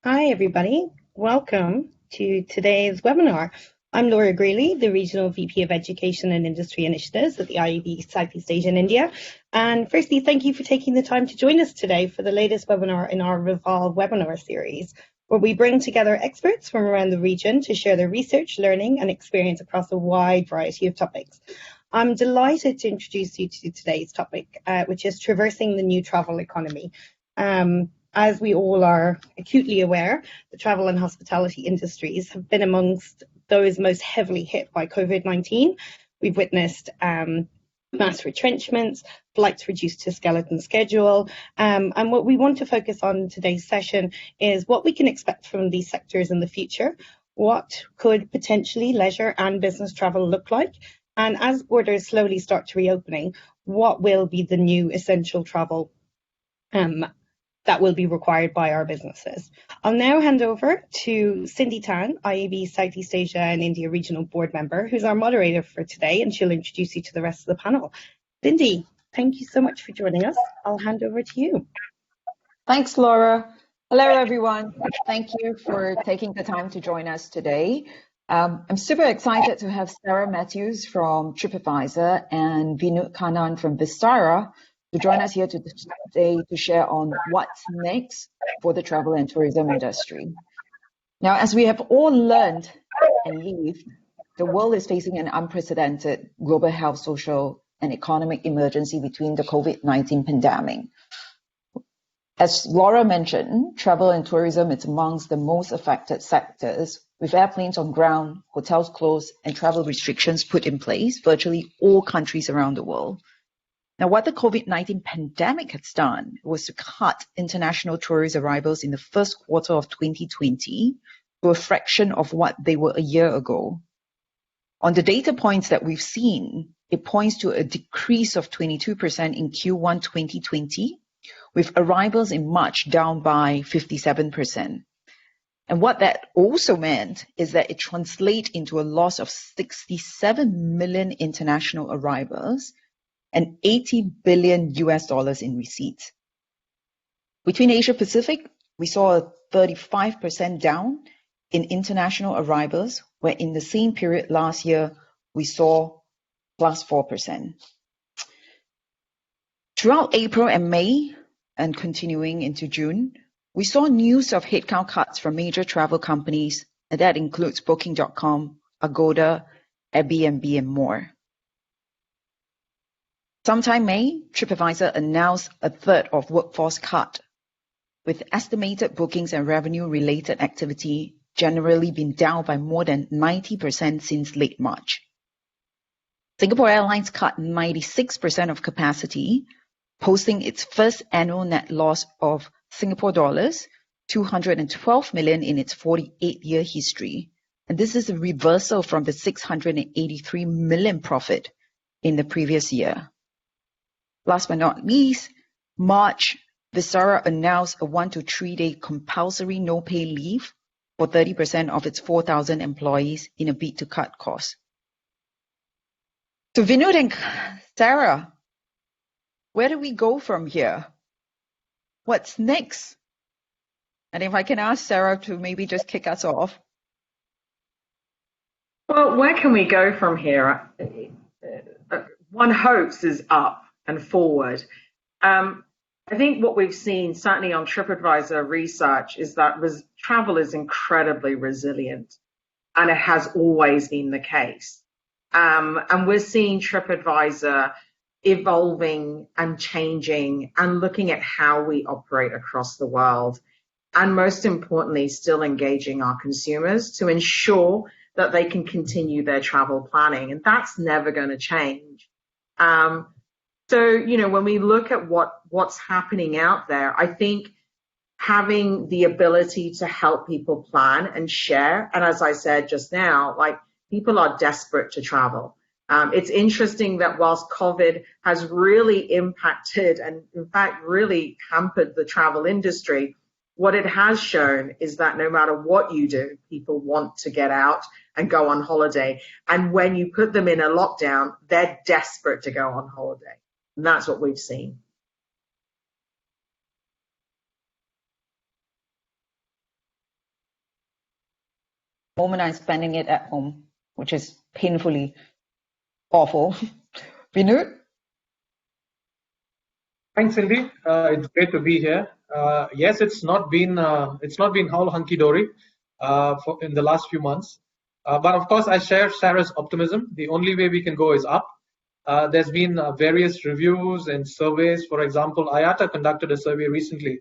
Hi, everybody. Welcome to today's webinar. I'm Laura Greeley, the Regional VP of Education and Industry Initiatives at the IAB SEA+India Re. And firstly, thank you for taking the time to join us today for the latest webinar in our Volve Webinar series, where we bring together experts from around the region to share their research, learning, and experience across a wide variety of topics. I'm delighted to introduce you to today's topic, which is traversing the new travel economy. As we all are acutely aware, the travel and hospitality industries have been amongst those most heavily hit by COVID-19. We've witnessed mass retrenchments, flights reduced to skeleton schedule, and what we want to focus on in today's session is what we can expect from these sectors in the future. What could potentially leisure and business travel look like? And as borders slowly start to reopening, what will be the new essential travel that will be required by our businesses? I'll now hand over to Cindy Tan, IAB Southeast Asia and India Regional Board Member, who's our moderator for today, and she'll introduce you to the rest of the panel. Cindy, thank you so much for joining us. I'll hand over to you. Thanks, Laura. Hello, everyone. Thank you for taking the time to join us today. I'm super excited to have Sarah Mathews from Tripadvisor and Vinod Kannan from Vistara to join us here today to share on what's next for the travel and tourism industry. Now, as we have all learned and lived, the world is facing an unprecedented global health, social, and economic emergency between the COVID-19 pandemic. As Laura mentioned, travel and tourism is amongst the most affected sectors, with airplanes on ground, hotels closed, and travel restrictions put in place virtually all countries around the world. Now, what the COVID-19 pandemic has done was to cut international tourist arrivals in the first quarter of 2020 to a fraction of what they were a year ago. On the data points that we've seen, it points to a decrease of 22% in Q1 2020, with arrivals in March down by 57%. And what that also meant is that it translates into a loss of 67 million international arrivals and $80 billion in receipts. Between Asia Pacific, we saw a 35% down in international arrivals, where in the same period last year, we saw plus 4%. Throughout April and May, and continuing into June, we saw news of headcount cuts from major travel companies, and that includes Booking.com, Agoda, Airbnb, and more. Sometime May, Tripadvisor announced a third of workforce cut, with estimated bookings and revenue-related activity generally been down by more than 90% since late March. Singapore Airlines cut 96% of capacity, posting its first annual net loss of Singapore dollars 212 million in its 48-year history. And this is a reversal from the 683 million profit in the previous year. Last but not least, March, Vistara announced a 1 to 3 day compulsory no-pay leave for 30% of its 4,000 employees in a bid to cut costs. So Vinod and Sarah, where do we go from here? What's next? And if I can ask Sarah to maybe just kick us off. Well, where can we go from here? One hopes is up and forward. I think what we've seen, certainly on Tripadvisor research, is that travel is incredibly resilient, and it has always been the case. And we're seeing Tripadvisor evolving and changing and looking at how we operate across the world, and most importantly, still engaging our consumers to ensure that they can continue their travel planning, and that's never going to change. So, when we look at what's happening out there, I think having the ability to help people plan and share, and as I said just now, people are desperate to travel. It's interesting that whilst COVID has really impacted and in fact really hampered the travel industry, what it has shown is that no matter what you do, people want to get out and go on holiday. And when you put them in a lockdown, they're desperate to go on holiday. And that's what we've seen. moment I'm spending it at home, which is painfully awful. Vinod? Thanks, Cindy. It's great to be here. Yes, it's not been all hunky dory in the last few months, but of course I share Sarah's optimism. The only way we can go is up. There's been various reviews and surveys. For example, IATA conducted a survey recently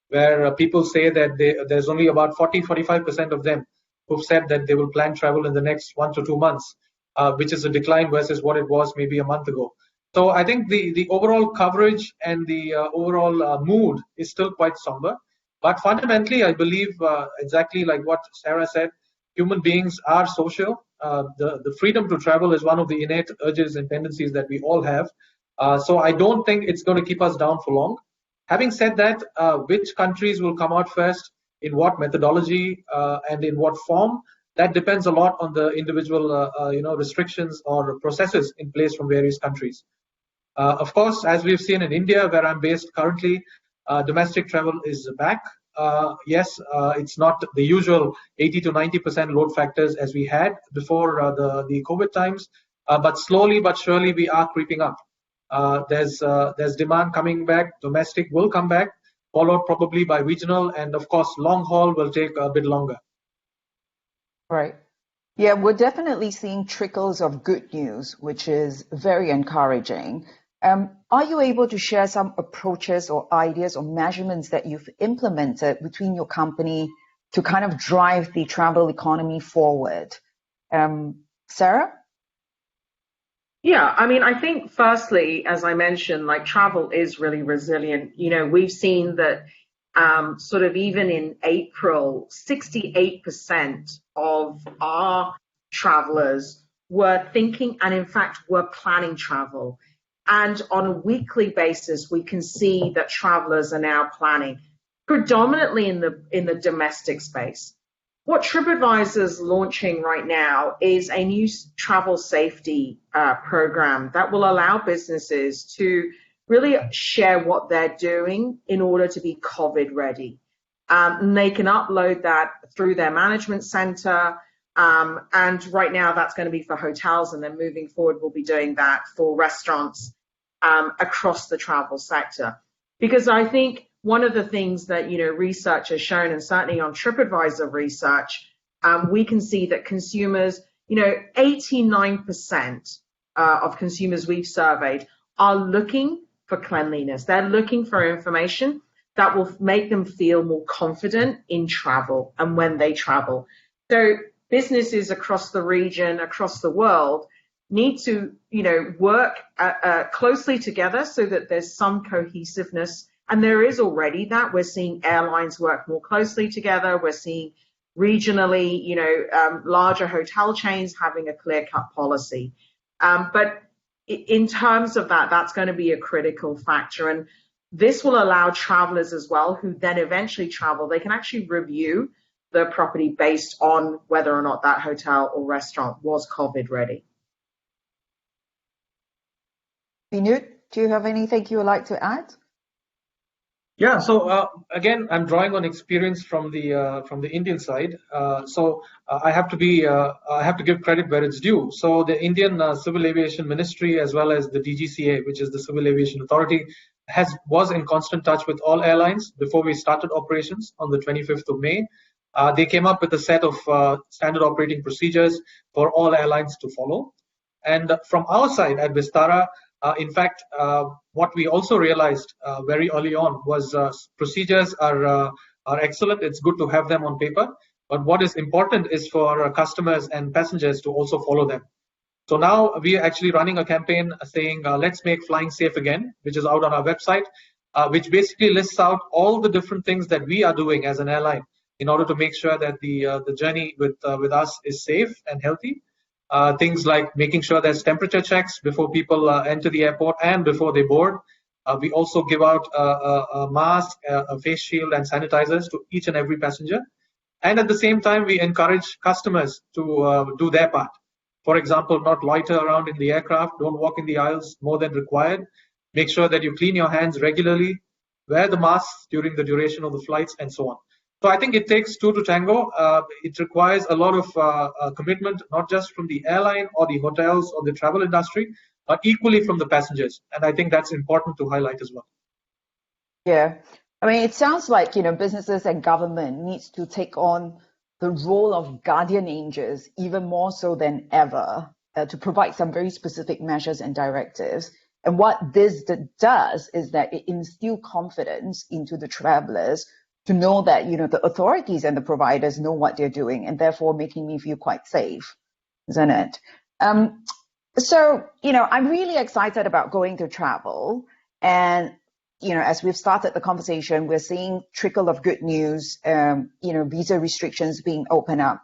where people say that there's only about 45% of them who've said that they will plan travel in the next 1 to 2 months, which is a decline versus what it was maybe a month ago. So I think the overall coverage and the overall mood is still quite somber. But fundamentally, I believe exactly like what Sarah said, human beings are social. The freedom to travel is one of the innate urges and tendencies that we all have. So I don't think it's going to keep us down for long. Having said that, which countries will come out first, in what methodology, and in what form, that depends a lot on the individual restrictions or processes in place from various countries. Of course, as we've seen in India, where I'm based currently, domestic travel is back. Yes, it's not the usual 80 to 90% load factors as we had before the COVID times, but slowly but surely we are creeping up. There's demand coming back. Domestic will come back, followed probably by regional, and of course, long haul will take a bit longer. Right. Yeah, we're definitely seeing trickles of good news, which is very encouraging. Are you able to share some approaches or ideas or measurements that you've implemented between your company to kind of drive the travel economy forward? Sarah? Yeah, I mean, I think firstly, as I mentioned, like travel is really resilient. You know, we've seen that sort of even in April, 68% of our travelers were thinking and in fact were planning travel. And on a weekly basis, we can see that travelers are now planning, predominantly in the domestic space. What Tripadvisor is launching right now is a new travel safety program that will allow businesses to really share what they're doing in order to be COVID ready. And they can upload that through their management center. And right now that's going to be for hotels, and then moving forward we'll be doing that for restaurants across the travel sector. Because I think one of the things that research has shown, and certainly on Tripadvisor research, we can see that consumers, 89% of consumers we've surveyed are looking for cleanliness. They're looking for information that will make them feel more confident in travel and when they travel. So businesses across the region, across the world, need to, work closely together so that there's some cohesiveness. And there is already that. We're seeing airlines work more closely together. We're seeing regionally, larger hotel chains having a clear-cut policy. But in terms of that, that's going to be a critical factor. And this will allow travelers as well, who then eventually travel, they can actually review the property based on whether or not that hotel or restaurant was COVID ready. Vinod, do you have anything you would like to add? Yeah, so again, I'm drawing on experience from the Indian side. So I have to give credit where it's due. So the Indian Civil Aviation Ministry, as well as the DGCA, which is the Civil Aviation Authority, was in constant touch with all airlines before we started operations on the 25th of May. They came up with a set of standard operating procedures for all airlines to follow. And from our side at Vistara, in fact, what we also realized very early on was procedures are excellent. It's good to have them on paper. But what is important is for our customers and passengers to also follow them. So now we are actually running a campaign saying, let's make flying safe again, which is out on our website, which basically lists out all the different things that we are doing as an airline in order to make sure that the journey with us is safe and healthy. Things like making sure there's temperature checks before people enter the airport and before they board. We also give out a mask, a face shield, and sanitizers to each and every passenger. And at the same time, we encourage customers to do their part. For example, not loiter around in the aircraft, don't walk in the aisles more than required. Make sure that you clean your hands regularly, wear the masks during the duration of the flights, and so on. So I think it takes two to tango. It requires a lot of commitment, not just from the airline or the hotels or the travel industry, but equally from the passengers. And I think that's important to highlight as well. Yeah. I mean, it sounds like, businesses and government needs to take on the role of guardian angels even more so than ever to provide some very specific measures and directives. And what this does is that it instills confidence into the travelers to know that, the authorities and the providers know what they're doing, and therefore making me feel quite safe, isn't it? So, I'm really excited about going to travel. And, as we've started the conversation, we're seeing trickle of good news, visa restrictions being opened up.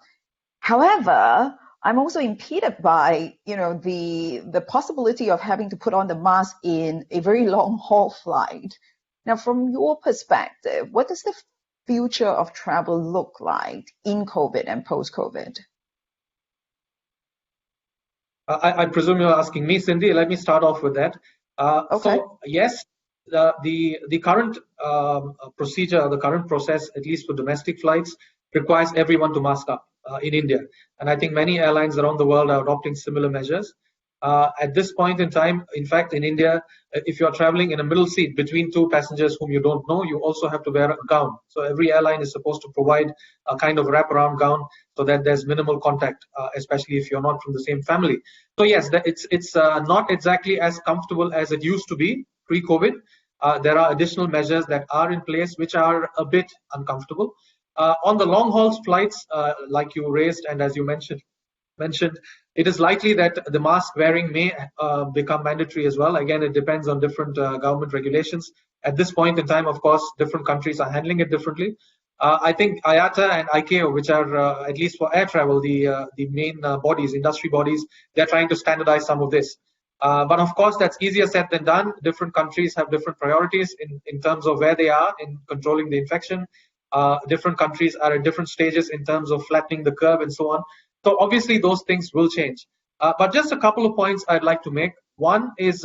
However, I'm also impeded by, the possibility of having to put on the mask in a very long haul flight. Now, from your perspective, what does the future of travel look like in COVID and post-COVID? I presume you're asking me, Cindy. Let me start off with that. Okay. So yes, the current procedure, the current process, at least for domestic flights, requires everyone to mask up in India. And I think many airlines around the world are adopting similar measures. At this point in time, in fact, in India, if you're traveling in a middle seat between two passengers whom you don't know, you also have to wear a gown. So every airline is supposed to provide a kind of wraparound gown so that there's minimal contact, especially if you're not from the same family. So yes, it's not exactly as comfortable as it used to be pre-COVID. There are additional measures that are in place which are a bit uncomfortable. On the long-haul flights, like you raised and as you mentioned, it is likely that the mask wearing may become mandatory as well. Again, it depends on different government regulations. At this point in time, of course, different countries are handling it differently. I think IATA and ICAO, which are, at least for air travel, the main bodies, industry bodies, they're trying to standardize some of this. But of course, that's easier said than done. Different countries have different priorities in terms of where they are in controlling the infection. Different countries are at different stages in terms of flattening the curve and so on. So obviously those things will change. But just a couple of points I'd like to make. One is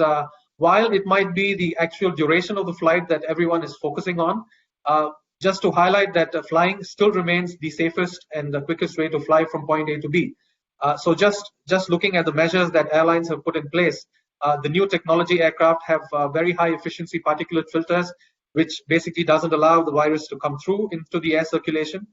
while it might be the actual duration of the flight that everyone is focusing on, just to highlight that flying still remains the safest and the quickest way to fly from point A to B. So just looking at the measures that airlines have put in place, the new technology aircraft have very high efficiency particulate filters, which basically doesn't allow the virus to come through into the air circulation.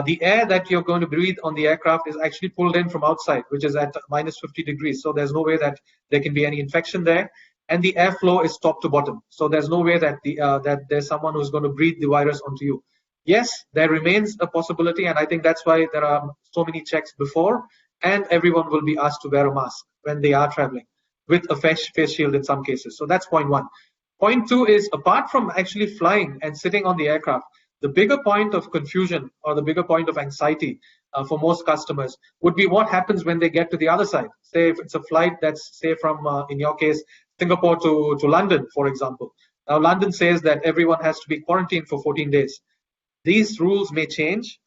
The air that you're going to breathe on the aircraft is actually pulled in from outside, which is at minus 50 degrees. So there's no way that there can be any infection there. And the airflow is top to bottom. So there's no way that that there's someone who's going to breathe the virus onto you. Yes, there remains a possibility. And I think that's why there are so many checks before. And everyone will be asked to wear a mask when they are traveling with a face shield in some cases. So that's point one. Point two is, apart from actually flying and sitting on the aircraft, the bigger point of confusion or the bigger point of anxiety for most customers would be what happens when they get to the other side. Say if it's a flight that's, say, from, in your case, Singapore to London, for example. Now, London says that everyone has to be quarantined for 14 days. These rules may change.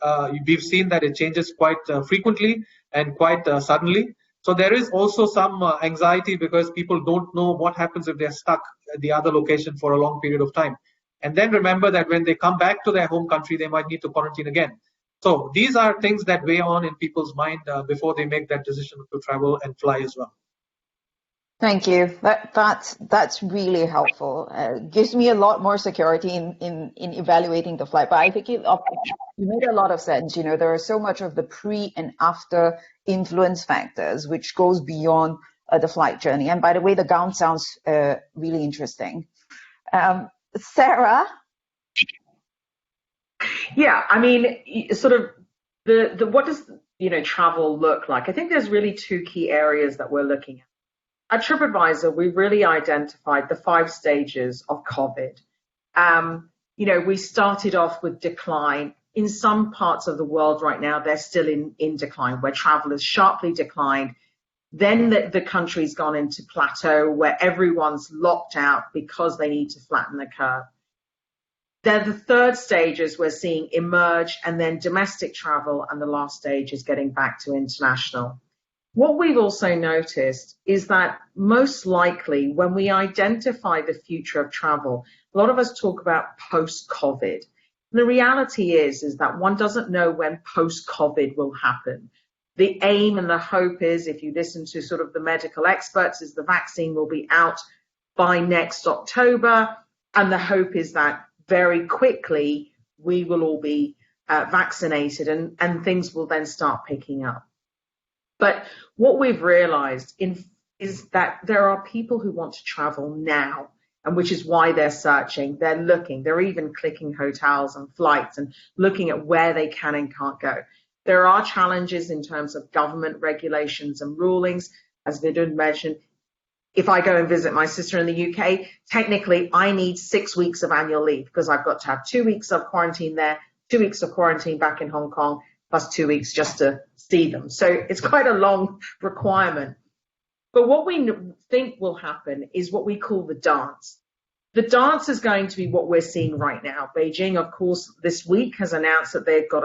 We've seen that it changes quite frequently and quite suddenly. So there is also some anxiety because people don't know what happens if they're stuck at the other location for a long period of time. And then remember that when they come back to their home country, they might need to quarantine again. So these are things that weigh on in people's mind before they make that decision to travel and fly as well. Thank you. That's really helpful. Gives me a lot more security in evaluating the flight. But I think it made a lot of sense. There are so much of the pre and after influence factors, which goes beyond the flight journey. And by the way, the gown sounds really interesting. Sarah? Yeah, I mean, sort of the what does travel look like? I think there's really two key areas that we're looking at. At Tripadvisor, we really identified the 5 stages of COVID. We started off with decline. In some parts of the world right now, they're still in decline, where travel has sharply declined. Then the country's gone into plateau where everyone's locked out because they need to flatten the curve. Then the third stages we're seeing emerge, and then domestic travel, and the last stage is getting back to international. What we've also noticed is that most likely when we identify the future of travel, a lot of us talk about post-COVID. And the reality is that one doesn't know when post-COVID will happen. The aim and the hope is, if you listen to sort of the medical experts, is the vaccine will be out by next October. And the hope is that very quickly we will all be vaccinated and things will then start picking up. But what we've realized is that there are people who want to travel now, and which is why they're searching, they're looking, they're even clicking hotels and flights and looking at where they can and can't go. There are challenges in terms of government regulations and rulings. As Vinod mentioned, if I go and visit my sister in the UK, technically I need 6 weeks of annual leave because I've got to have 2 weeks of quarantine there, 2 weeks of quarantine back in Hong Kong, plus 2 weeks just to see them. So it's quite a long requirement. But what we think will happen is what we call the dance. The dance is going to be what we're seeing right now. Beijing, of course, this week has announced that they've got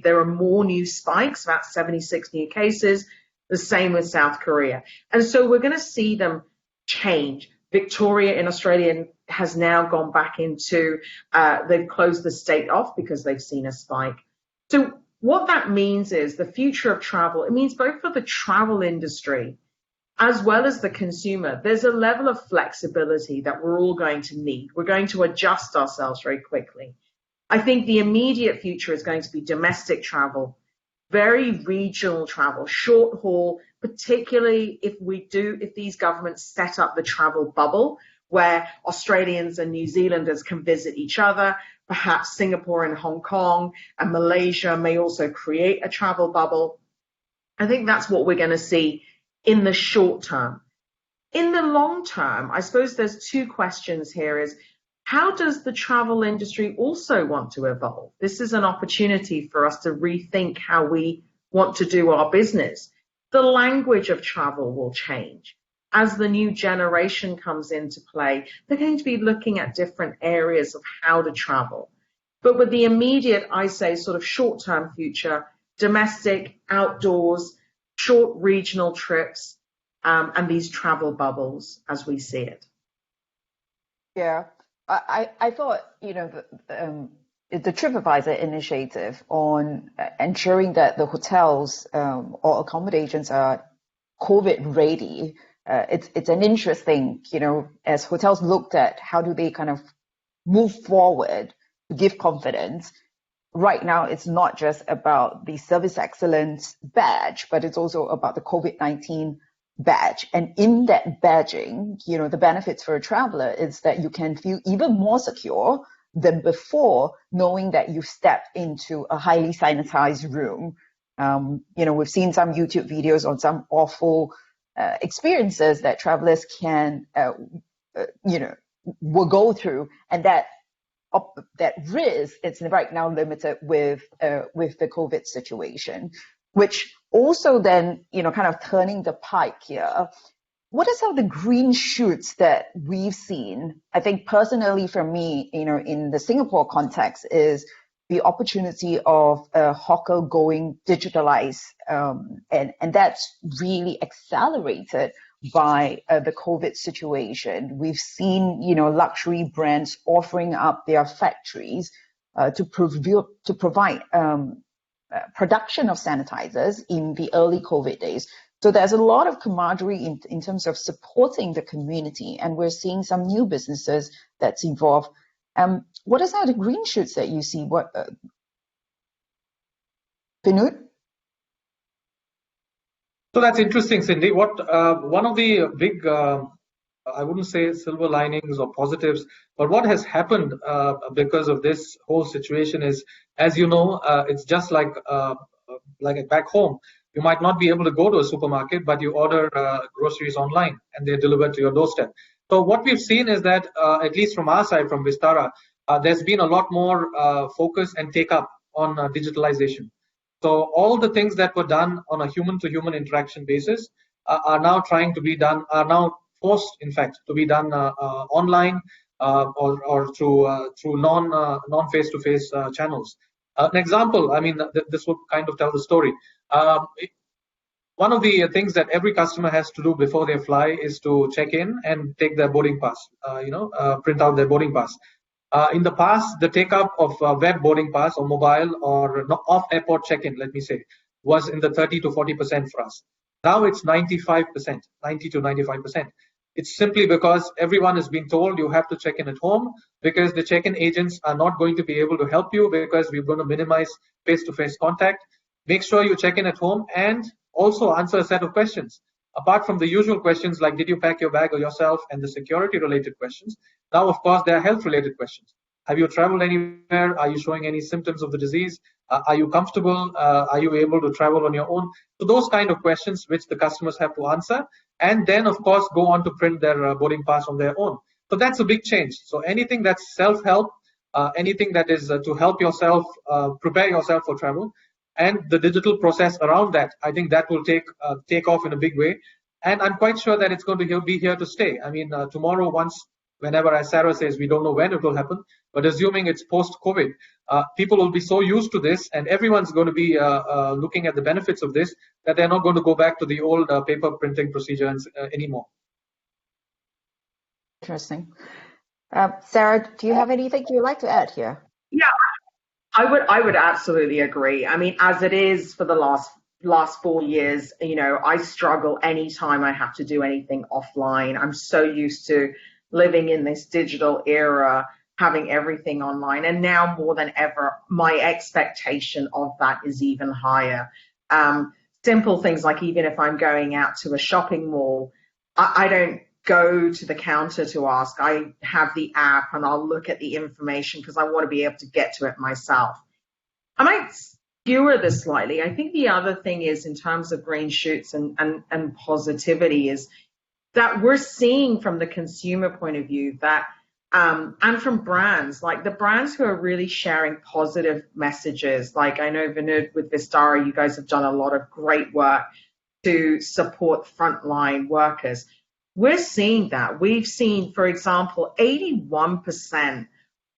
there are more new spikes, about 76 new cases, the same with South Korea. And so we're going to see them change. Victoria in Australia has now gone back into, they've closed the state off because they've seen a spike. So what that means is the future of travel, it means both for the travel industry as well as the consumer, there's a level of flexibility that we're all going to need. We're going to adjust ourselves very quickly. I think the immediate future is going to be domestic travel, very regional travel, short haul, particularly if these governments set up the travel bubble where Australians and New Zealanders can visit each other. Perhaps Singapore and Hong Kong and Malaysia may also create a travel bubble. I think that's what we're going to see in the short term. In the long term, I suppose there's two questions here is, how does the travel industry also want to evolve? This is an opportunity for us to rethink how we want to do our business. The language of travel will change. As the new generation comes into play, they're going to be looking at different areas of how to travel. But with the immediate, I say, sort of short-term future, domestic, outdoors, short regional trips, and these travel bubbles as we see it. Yeah, I thought, the Tripadvisor initiative on ensuring that the hotels or accommodations are COVID ready, it's an interesting, as hotels looked at how do they kind of move forward to give confidence. Right now, it's not just about the service excellence badge, but it's also about the COVID-19 badge. And in that badging, the benefits for a traveler is that you can feel even more secure than before, knowing that you step into a highly sanitized room. We've seen some YouTube videos on some awful experiences that travelers can, will go through, and that risk is right now limited with the COVID situation, which also then, kind of turning the pike here. What are some of the green shoots that we've seen? I think personally for me, in the Singapore context is the opportunity of Hawker going digitalized, and that's really accelerated by the COVID situation. We've seen, luxury brands offering up their factories to provide production of sanitizers in the early COVID days. So there's a lot of camaraderie in terms of supporting the community, and we're seeing some new businesses that's involved. What are some of the green shoots that you see? What, Vinod? So that's interesting, Cindy. One of the big, I wouldn't say silver linings or positives, but what has happened because of this whole situation is, as you know, it's just like back home. You might not be able to go to a supermarket, but you order groceries online and they're delivered to your doorstep. So what we've seen is that, at least from our side, from Vistara, there's been a lot more focus and take up on digitalization. So all the things that were done on a human-to-human interaction basis are now forced, in fact, to be done online or through non-face-to-face channels. An example, this would kind of tell the story. One of the things that every customer has to do before they fly is to check in and take their boarding pass, print out their boarding pass. In the past, the take-up of web boarding pass or mobile or off-airport check-in, let me say, was in the 30 to 40% for us. Now it's 95%, 90 to 95%. It's simply because everyone is being told you have to check in at home, because the check-in agents are not going to be able to help you because we're going to minimize face-to-face contact. Make sure you check in at home and also answer a set of questions. Apart from the usual questions like did you pack your bag or yourself and the security related questions, now of course there are health related questions. Have you traveled anywhere? Are you showing any symptoms of the disease? Are you comfortable? Are you able to travel on your own? So those kind of questions which the customers have to answer, and then of course go on to print their boarding pass on their own. So that's a big change. So anything that's self-help, anything that is to help yourself prepare yourself for travel, and the digital process around that, I think that will take off in a big way. And I'm quite sure that it's going to be here to stay. I mean, tomorrow, whenever, as Sarah says, we don't know when it will happen, but assuming it's post-COVID, people will be so used to this, and everyone's going to be looking at the benefits of this, that they're not going to go back to the old paper printing procedure anymore. Interesting. Sarah, do you have anything you would like to add here? Yeah, I would absolutely agree. I mean, as it is for the last 4 years, I struggle anytime I have to do anything offline. I'm so used to living in this digital era, having everything online, and now more than ever, my expectation of that is even higher. Simple things like even if I'm going out to a shopping mall, I don't go to the counter to ask. I have the app and I'll look at the information because I want to be able to get to it myself. I might skewer this slightly. I think the other thing is, in terms of green shoots and positivity, is that we're seeing from the consumer point of view that and from brands, like the brands who are really sharing positive messages. Like I know Vinod with Vistara, you guys have done a lot of great work to support frontline workers. We're seeing that. We've seen, for example, 81%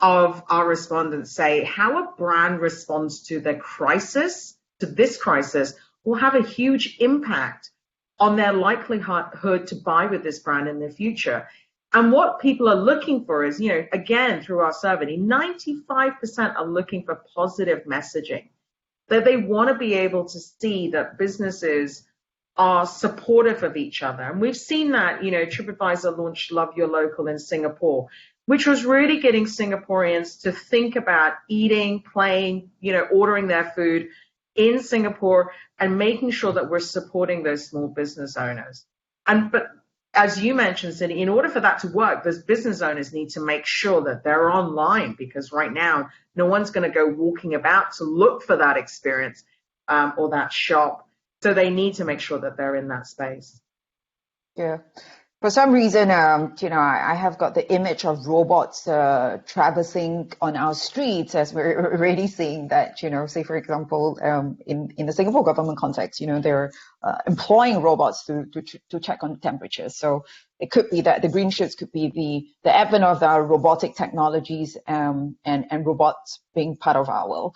of our respondents say how a brand responds to the crisis, to this crisis, will have a huge impact on their likelihood to buy with this brand in the future. And what people are looking for is, again, through our survey, 95% are looking for positive messaging, that they want to be able to see that businesses are supportive of each other. And we've seen that, Tripadvisor launched Love Your Local in Singapore, which was really getting Singaporeans to think about eating, playing, ordering their food in Singapore and making sure that we're supporting those small business owners. But as you mentioned, Cindy, in order for that to work, those business owners need to make sure that they're online, because right now, no one's going to go walking about to look for that experience or that shop. So they need to make sure that they're in that space. Yeah. For some reason, I have got the image of robots traversing on our streets, as we're already seeing that, say, for example, in the Singapore government context, they're employing robots to check on temperatures. So it could be that the green shoots could be the advent of our robotic technologies and robots being part of our world.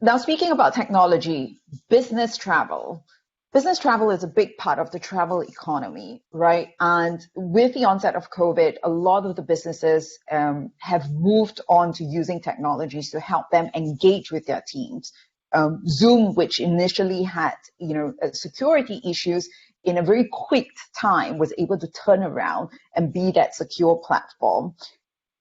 Now, speaking about technology, business travel. Business travel is a big part of the travel economy, right? And with the onset of COVID, a lot of the businesses have moved on to using technologies to help them engage with their teams. Zoom, which initially had, security issues, in a very quick time was able to turn around and be that secure platform.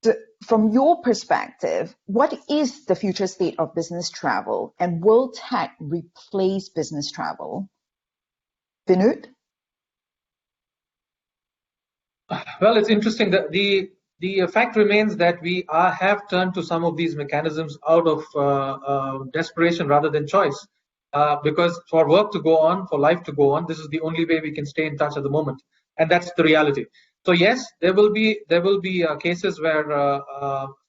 So from your perspective, what is the future state of business travel, and will tech replace business travel? Vinod? Well, it's interesting that the fact remains that we have turned to some of these mechanisms out of desperation rather than choice, because for work to go on, for life to go on, this is the only way we can stay in touch at the moment, and that's the reality. So yes, there will be cases where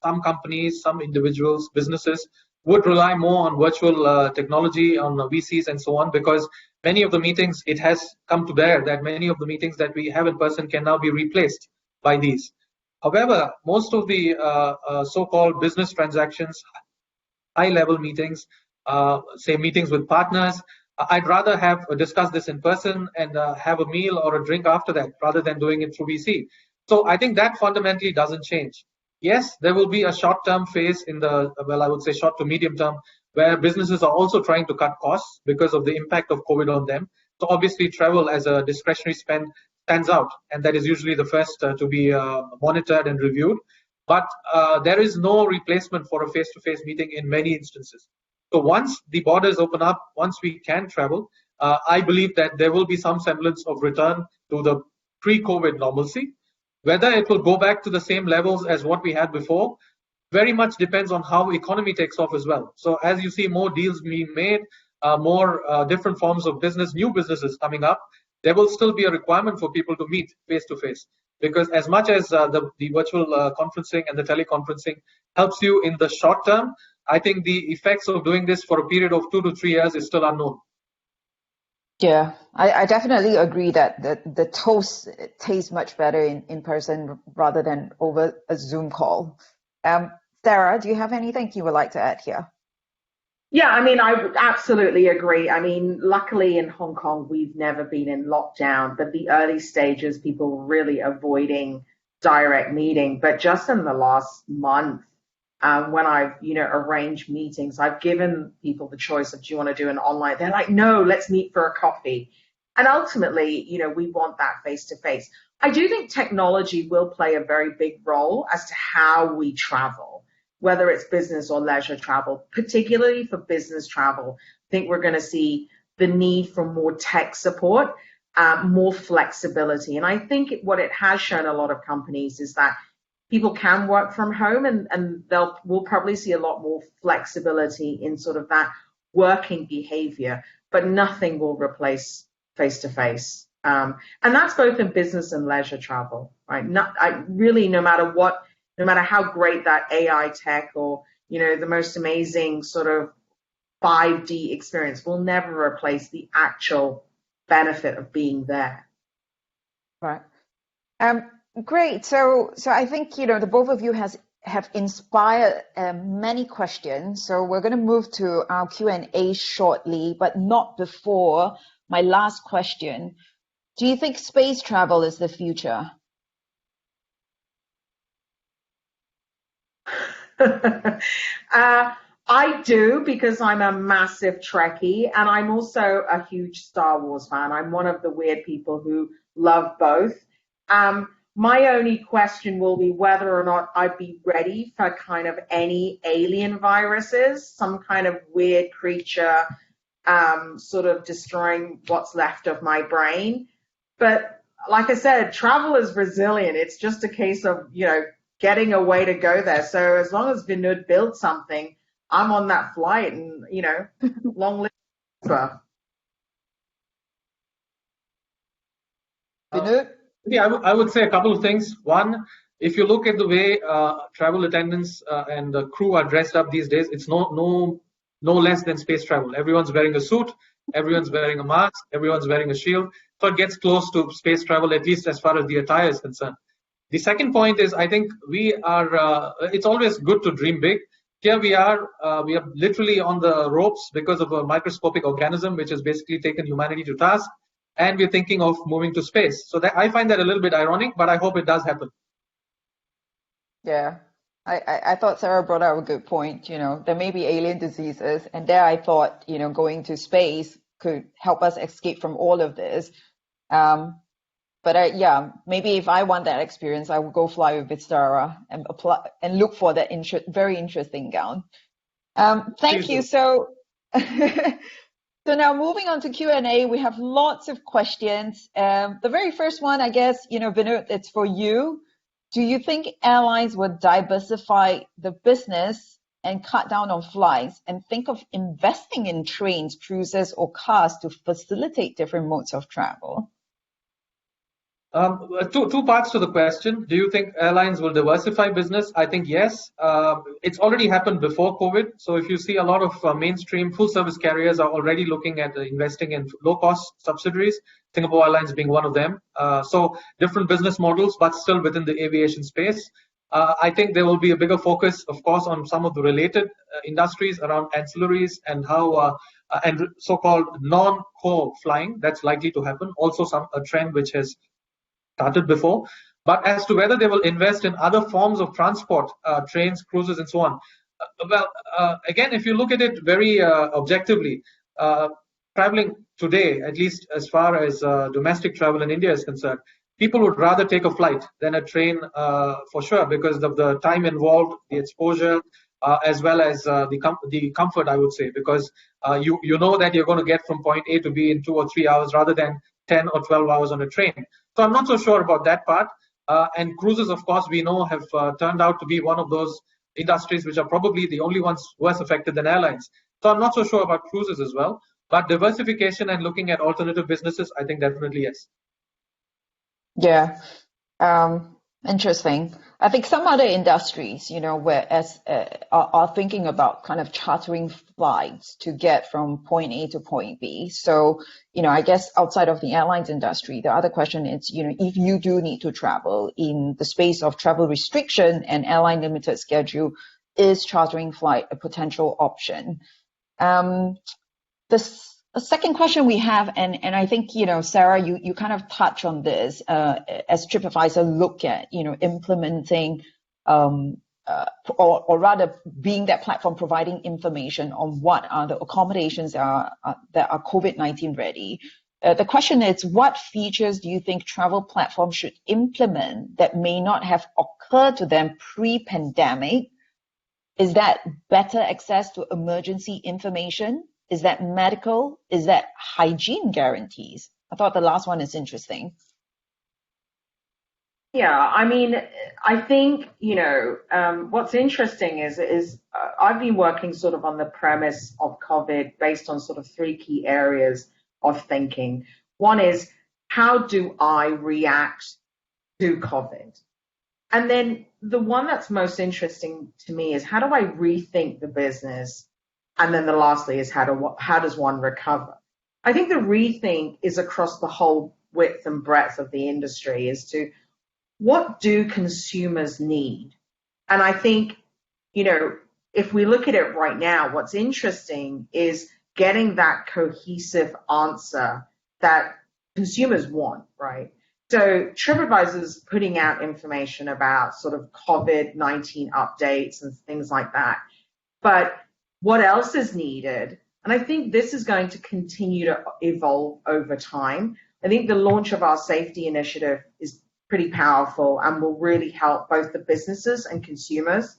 some companies, some individuals, businesses would rely more on virtual technology, on VCs and so on, because many of the meetings, it has come to bear that many of the meetings that we have in person can now be replaced by these. However, most of the so-called business transactions, high-level meetings, say meetings with partners, I'd rather discuss this in person and have a meal or a drink after that, rather than doing it through VC. So I think that fundamentally doesn't change. Yes, there will be a short-term phase in the, well, I would say short to medium term, where businesses are also trying to cut costs because of the impact of COVID on them. So obviously travel as a discretionary spend stands out, and that is usually the first to be monitored and reviewed. But there is no replacement for a face-to-face meeting in many instances. So once the borders open up, once we can travel, I believe that there will be some semblance of return to the pre-COVID normalcy. Whether it will go back to the same levels as what we had before very much depends on how economy takes off as well. So as you see more deals being made, more different forms of business, new businesses coming up, there will still be a requirement for people to meet face to face. Because as much as the virtual conferencing and the teleconferencing helps you in the short term, I think the effects of doing this for a period of 2 to 3 years is still unknown. Yeah, I definitely agree that the toast tastes much better in person rather than over a Zoom call. Sarah, do you have anything you would like to add here? Yeah, I mean, I would absolutely agree. I mean, luckily in Hong Kong, we've never been in lockdown, but the early stages, people were really avoiding direct meeting. But just in the last month, when I've, arranged meetings, I've given people the choice of, do you want to do an online? They're like, no, let's meet for a coffee. And ultimately, we want that face to face. I do think technology will play a very big role as to how we travel, whether it's business or leisure travel, particularly for business travel. I think we're going to see the need for more tech support, more flexibility. And I think what it has shown a lot of companies is that people can work from home, and we'll probably see a lot more flexibility in sort of that working behavior, but nothing will replace face-to-face. And that's both in business and leisure travel, right? No matter how great that AI tech or, the most amazing sort of 5D experience will never replace the actual benefit of being there. Right. Great. So I think, the both of you have inspired many questions. So we're going to move to our Q&A shortly, but not before my last question. Do you think space travel is the future? I do, because I'm a massive Trekkie, and I'm also a huge Star Wars fan. I'm one of the weird people who love both. My only question will be whether or not I'd be ready for kind of any alien viruses, some kind of weird creature sort of destroying what's left of my brain. But like I said, travel is resilient. It's just a case of, getting a way to go there. So as long as Vinod builds something, I'm on that flight and, long live. Vinod? Yeah, I would say a couple of things. One, if you look at the way travel attendants and the crew are dressed up these days, it's no less than space travel. Everyone's wearing a suit, everyone's wearing a mask, everyone's wearing a shield. So it gets close to space travel, at least as far as the attire is concerned. The second point is, I think we are, it's always good to dream big. Here we are literally on the ropes because of a microscopic organism which has basically taken humanity to task, and we're thinking of moving to space. So I find that a little bit ironic, but I hope it does happen. Yeah, I thought Sarah brought out a good point. There may be alien diseases, and there I thought, going to space could help us escape from all of this. But maybe if I want that experience, I will go fly with Vistara and apply and look for that very interesting gown. Thank you. So, so now moving on to Q&A, we have lots of questions. The very first one, I guess, Vinod, it's for you. Do you think airlines would diversify the business and cut down on flights and think of investing in trains, cruises, or cars to facilitate different modes of travel? Two parts to the question. Do you think airlines will diversify business? I think yes. It's already happened before COVID. So if you see a lot of mainstream full service carriers are already looking at investing in low cost subsidiaries, Singapore Airlines being one of them. So different business models, but still within the aviation space. I think there will be a bigger focus, of course, on some of the related industries around ancillaries and how and so-called non-core flying. That's likely to happen. Also a trend which has started before. But as to whether they will invest in other forms of transport, trains, cruises, and so on, again, if you look at it very objectively, traveling today, at least as far as domestic travel in India is concerned, people would rather take a flight than a train for sure, because of the time involved, the exposure, as well as the comfort, I would say, because you know that you're going to get from point A to B in 2 or 3 hours rather than 10 or 12 hours on a train. So I'm not so sure about that part. And cruises, of course, we know have turned out to be one of those industries which are probably the only ones worse affected than airlines. So I'm not so sure about cruises as well. But diversification and looking at alternative businesses, I think definitely yes. Yeah, interesting. I think some other industries, whereas are thinking about kind of chartering flights to get from point A to point B. So, I guess outside of the airlines industry, the other question is, if you do need to travel in the space of travel restriction and airline limited schedule, is chartering flight a potential option? The second question we have, and I think, Sarah, you kind of touch on this as Tripadvisor look at, implementing or rather being that platform providing information on what are the accommodations that are COVID-19 ready. The question is, what features do you think travel platforms should implement that may not have occurred to them pre-pandemic? Is that better access to emergency information? Is that medical? Is that hygiene guarantees? I thought the last one is interesting. Yeah, I mean, I think, what's interesting is I've been working sort of on the premise of COVID based on sort of 3 key areas of thinking. One is, how do I react to COVID? And then the one that's most interesting to me is, how do I rethink the business? And then the lastly is, how does one recover? I think the rethink is across the whole width and breadth of the industry as to what do consumers need? And I think, if we look at it right now, what's interesting is getting that cohesive answer that consumers want, right? So Tripadvisor is putting out information about sort of COVID-19 updates and things like that. But what else is needed? And I think this is going to continue to evolve over time. I think the launch of our safety initiative is pretty powerful and will really help both the businesses and consumers.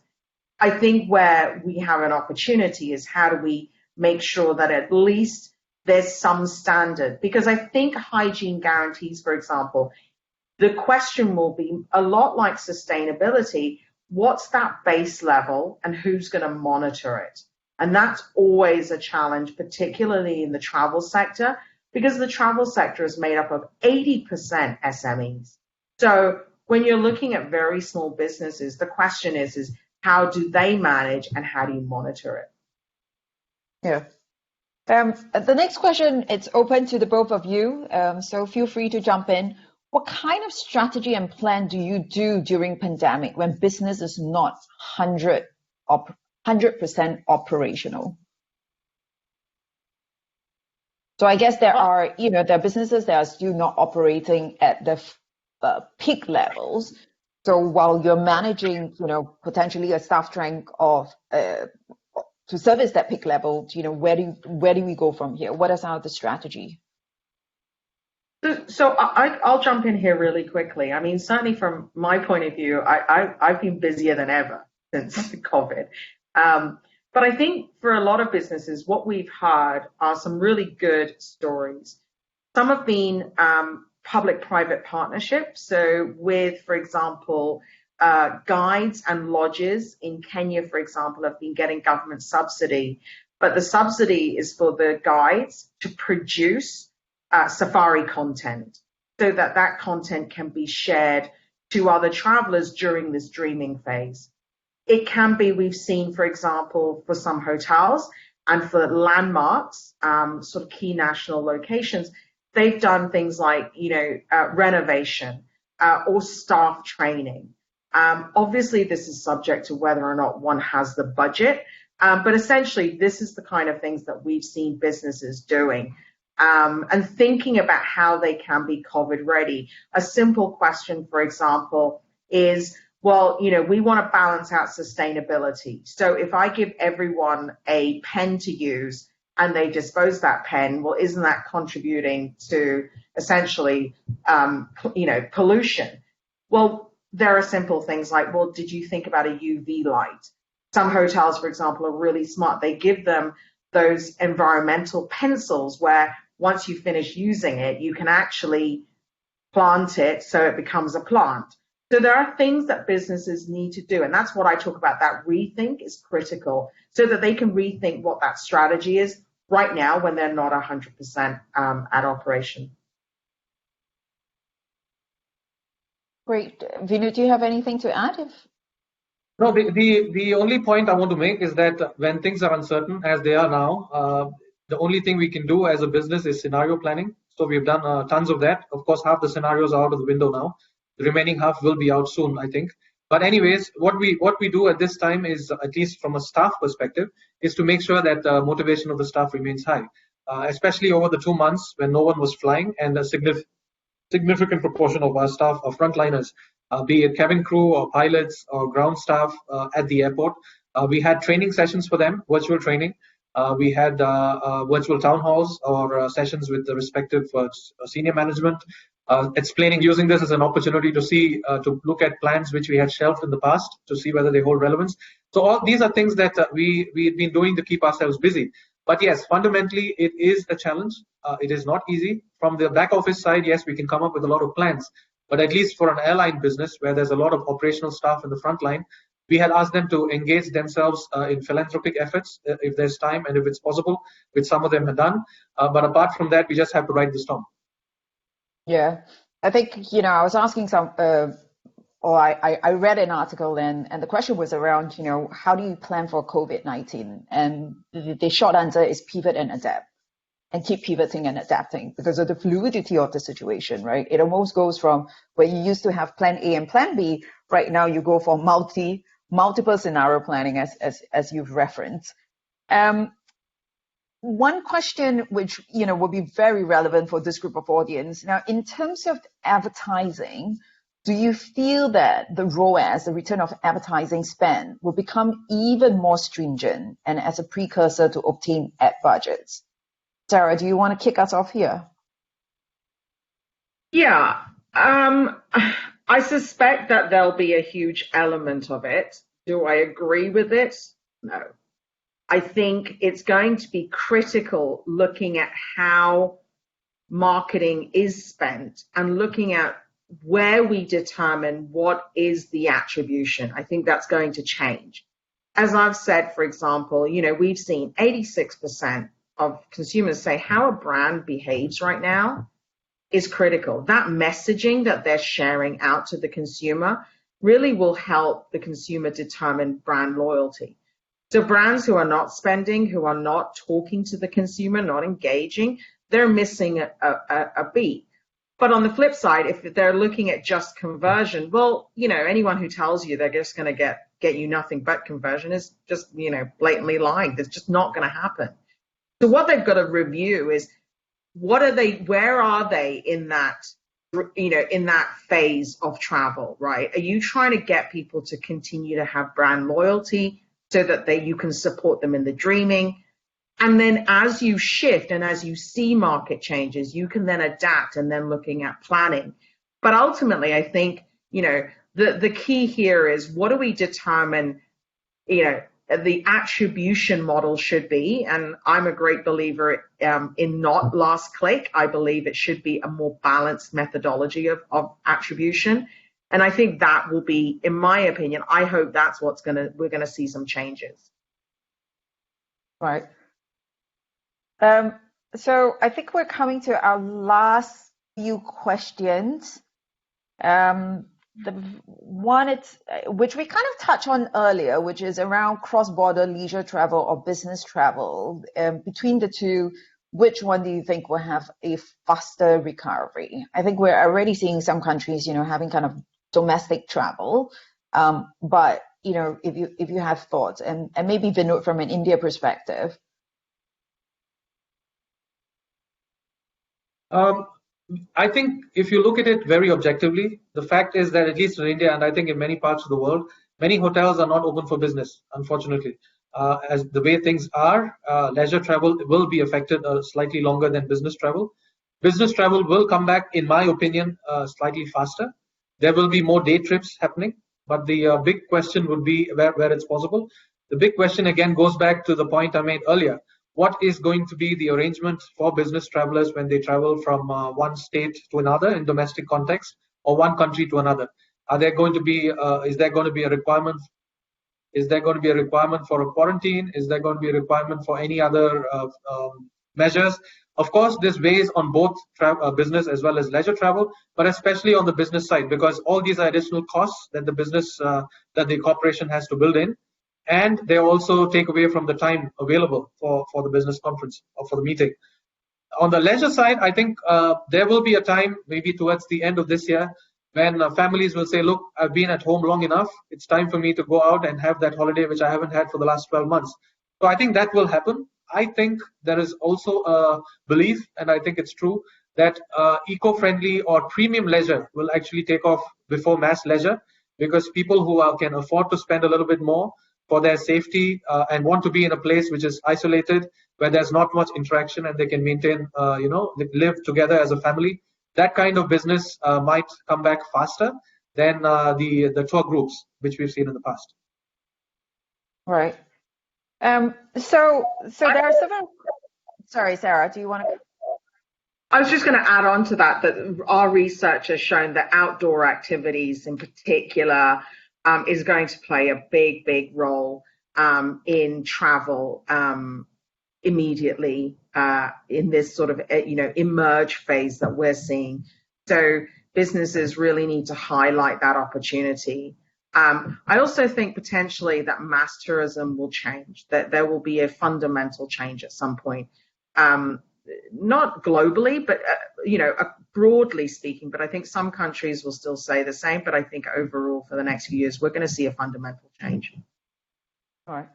I think where we have an opportunity is, how do we make sure that at least there's some standard? Because I think hygiene guarantees, for example, the question will be a lot like sustainability. What's that base level and who's going to monitor it? And that's always a challenge, particularly in the travel sector, because the travel sector is made up of 80% SMEs. So when you're looking at very small businesses, the question is how do they manage and how do you monitor it? Yeah. The next question, it's open to the both of you, so feel free to jump in. What kind of strategy and plan do you do during pandemic when business is not 100% operational? So I guess there are businesses that are still not operating at the peak levels. So while you're managing, potentially a staff strength of to service that peak level, where do we go from here? What is the strategy? So I'll jump in here really quickly. I mean, certainly from my point of view, I've been busier than ever since COVID. But I think for a lot of businesses, what we've heard are some really good stories. Some have been public-private partnerships. So with, for example, guides and lodges in Kenya, for example, have been getting government subsidy. But the subsidy is for the guides to produce safari content so that content can be shared to other travelers during this dreaming phase. It can be, we've seen, for example, for some hotels and for landmarks, sort of key national locations, they've done things like, renovation or staff training. Obviously, this is subject to whether or not one has the budget, but essentially, this is the kind of things that we've seen businesses doing. and thinking about how they can be COVID ready. A simple question, for example, is, well, we want to balance out sustainability. So if I give everyone a pen to use and they dispose that pen, well, isn't that contributing to essentially, pollution? Well, there are simple things like, well, did you think about a UV light? Some hotels, for example, are really smart. They give them those environmental pencils where once you finish using it, you can actually plant it so it becomes a plant. So there are things that businesses need to do. And that's what I talk about. That rethink is critical so that they can rethink what that strategy is right now when they're not 100% at operation. Great. Vinod, do you have anything to add? No, the only point I want to make is that when things are uncertain, as they are now, the only thing we can do as a business is scenario planning. So we've done tons of that. Of course, half the scenarios are out of the window now. The remaining half will be out soon, I think. But anyways, what we do at this time is, at least from a staff perspective, is to make sure that motivation of the staff remains high, especially over the 2 months when no one was flying and a significant proportion of our staff are frontliners, be it cabin crew or pilots or ground staff at the airport. We had training sessions for them, virtual training. We had virtual town halls or sessions with the respective senior management, explaining, using this as an opportunity to see, to look at plans which we had shelved in the past to see whether they hold relevance. So all these are things that we've been doing to keep ourselves busy. But yes, fundamentally, it is a challenge. It is not easy. From the back office side, yes, we can come up with a lot of plans. But at least for an airline business where there's a lot of operational staff in the front line, we had asked them to engage themselves in philanthropic efforts if there's time and if it's possible, which some of them have done. But apart from that, we just have to ride the storm. Yeah, I think, I was asking I read an article and the question was around, how do you plan for COVID-19? And the short answer is pivot and adapt, and keep pivoting and adapting because of the fluidity of the situation, right? It almost goes from where you used to have plan A and plan B. Right now you go for multiple scenario planning as you've referenced. One question which, will be very relevant for this group of audience. Now, in terms of advertising, do you feel that the ROAS, the return of advertising spend, will become even more stringent and as a precursor to obtain ad budgets? Sarah, do you want to kick us off here? Yeah, I suspect that there'll be a huge element of it. Do I agree with it? No. I think it's going to be critical looking at how marketing is spent and looking at where we determine what is the attribution. I think that's going to change. As I've said, for example, we've seen 86% of consumers say how a brand behaves right now is critical. That messaging that they're sharing out to the consumer really will help the consumer determine brand loyalty. So brands who are not spending, who are not talking to the consumer, not engaging, they're missing a beat. But on the flip side, if they're looking at just conversion, well, anyone who tells you they're just going to get you nothing but conversion is just, blatantly lying. That's just not going to happen. So what they've got to review is where are they in that, in that phase of travel, right? Are you trying to get people to continue to have brand loyalty so that you can support them in the dreaming? And then as you shift and as you see market changes, you can then adapt and then looking at planning. But ultimately, I think, the key here is what do we determine, the attribution model should be. And I'm a great believer in not last click. I believe it should be a more balanced methodology of attribution. And I think that will be, in my opinion, I hope that's we're going to see some changes. Right. So I think we're coming to our last few questions. The one which we kind of touched on earlier, which is around cross-border leisure travel or business travel. Between the two, which one do you think will have a faster recovery? I think we're already seeing some countries, having kind of domestic travel. But, if you have thoughts, and maybe Vinod from an India perspective. I think if you look at it very objectively, the fact is that at least in India, and I think in many parts of the world, many hotels are not open for business, unfortunately. As the way things are, leisure travel will be affected slightly longer than business travel. Business travel will come back, in my opinion, slightly faster. There will be more day trips happening, but the big question would be where it's possible. The big question again goes back to the point I made earlier. What is going to be the arrangement for business travelers when they travel from one state to another in domestic context, or one country to another? Are there going to be is there going to be a requirement? Is there going to be a requirement for a quarantine? Is there going to be a requirement for any other measures? Of course, this weighs on both business as well as leisure travel, but especially on the business side, because all these are additional costs that the business, that the corporation has to build in, and they also take away from the time available for the business conference or for the meeting. On the leisure side, I think there will be a time, maybe towards the end of this year, when families will say, look, I've been at home long enough. It's time for me to go out and have that holiday, which I haven't had for the last 12 months. So I think that will happen. I think there is also a belief, and I think it's true, that eco-friendly or premium leisure will actually take off before mass leisure, because people who can afford to spend a little bit more for their safety and want to be in a place which is isolated, where there's not much interaction and they can maintain, live together as a family. That kind of business might come back faster than the tour groups, which we've seen in the past. Right. So there are several. Sorry, Sarah, do you want to? I was just going to add on to that our research has shown that outdoor activities in particular is going to play a big role in travel immediately in this sort of emerge phase that we're seeing. So businesses really need to highlight that opportunity. I also think potentially that mass tourism will change, that there will be a fundamental change at some point. Not globally, but broadly speaking, but I think some countries will still say the same, but I think overall for the next few years, we're going to see a fundamental change. All right.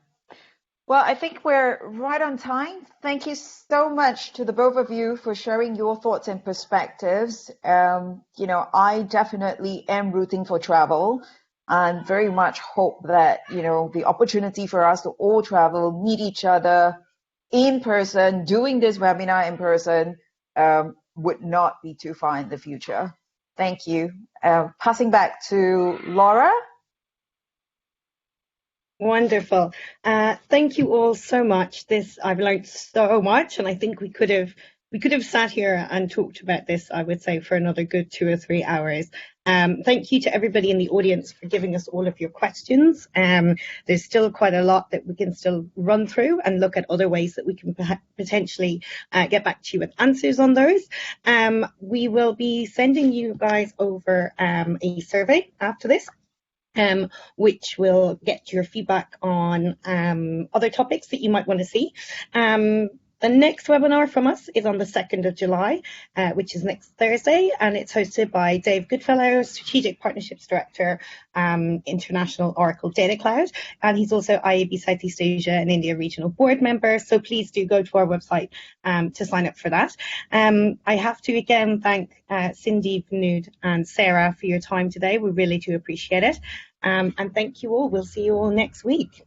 Well, I think we're right on time. Thank you so much to the both of you for sharing your thoughts and perspectives. I definitely am rooting for travel and very much hope that, the opportunity for us to all travel, meet each other in person, doing this webinar in person would not be too far in the future. Thank you. Passing back to Laura. Wonderful. Thank you all so much. I've learned so much, and I think we could have sat here and talked about this, I would say, for another good 2 or 3 hours. Thank you to everybody in the audience for giving us all of your questions. There's still quite a lot that we can still run through and look at other ways that we can potentially get back to you with answers on those. We will be sending you guys over a survey after this, which will get your feedback on other topics that you might want to see. The next webinar from us is on the 2nd of July, which is next Thursday, and it's hosted by Dave Goodfellow, Strategic Partnerships Director, International Oracle Data Cloud, and he's also IAB Southeast Asia and India Regional Board member, so please do go to our website to sign up for that. I have to again thank Cindy, Vinod and Sarah for your time today. We really do appreciate it, and thank you all. We'll see you all next week.